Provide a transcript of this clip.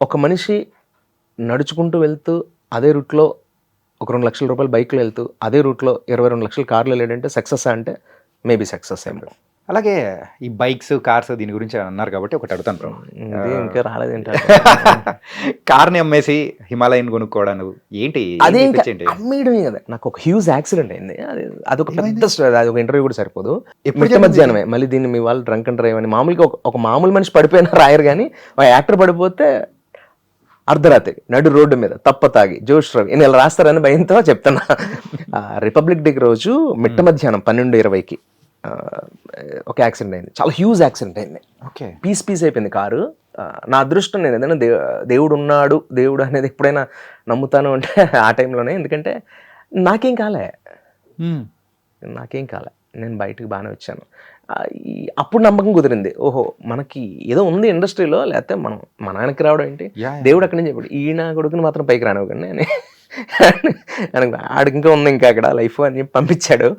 ఒక మనిషి నడుచుకుంటూ వెళ్తూ అదే రూట్లో ఒక 2 లక్షల రూపాయలు బైక్లో వెళ్తూ అదే రూట్లో 22 లక్షల కార్లు వెళ్ళాడంటే సక్సెస్ అంటే మేబీ సక్సెస్ ఏమో. అలాగే ఈ బైక్స్ కార్స్ దీని గురించి అన్నారు కాబట్టి ఒకటి అడుగుతాను బ్రో. ఇది ఇంకా రాలేదు ఏంటంటే కార్ని అమ్మేసి హిమాలయన్ కొనుక్కోవడానికి ఏంటి అదే ఇంకా ఏంటి? అమ్మేయడమే కదా. నాకు ఒక హ్యూజ్ యాక్సిడెంట్ అయింది. అదొక పెద్ద story. అది ఒక ఇంటర్వ్యూ కూడా సరిపోదు. ఎప్పుడు మిట్ట మధ్యాహ్నమే మళ్ళీ దీన్ని మీ వాళ్ళు డ్రంక్ అండ్ డ్రైవ్ అని మామూలుగా ఒక మామూలు మనిషి పడిపోయినా రాయరు, కానీ ఒక యాక్టర్ పడిపోతే అర్ధరాత్రి నడు రోడ్డు మీద తప్ప తాగి జోష్ రవి నేను ఇలా రాస్తారని భయంతో చెప్తున్నా. రిపబ్లిక్ డే రోజు మిట్ట మధ్యాహ్నం 12:20కి ఒక యాక్సిడెంట్ అయింది. చాలా హ్యూజ్ యాక్సిడెంట్ అయింది. ఓకే. పీస్ అయిపోయింది కారు. నా అదృష్టం, నేను ఏదైనా దేవుడు ఉన్నాడు, దేవుడు అనేది ఎప్పుడైనా నమ్ముతాను అంటే ఆ టైంలోనే. ఎందుకంటే నాకేం కాలే. నేను బయటకు బాగానే వచ్చాను. అప్పుడు నమ్మకం కుదిరింది, ఓహో మనకి ఏదో ఉంది ఇండస్ట్రీలో, లేకపోతే మనం మన ఆయనకి రావడం ఏంటి, దేవుడు అక్కడి నుంచి చెప్పాడు ఈయన కొడుకుని మాత్రం పైకి రానివ్వకండి అని. ఆడికి ఇంకా ఉంది ఇంకా అక్కడ లైఫ్ అని పంపించాడు.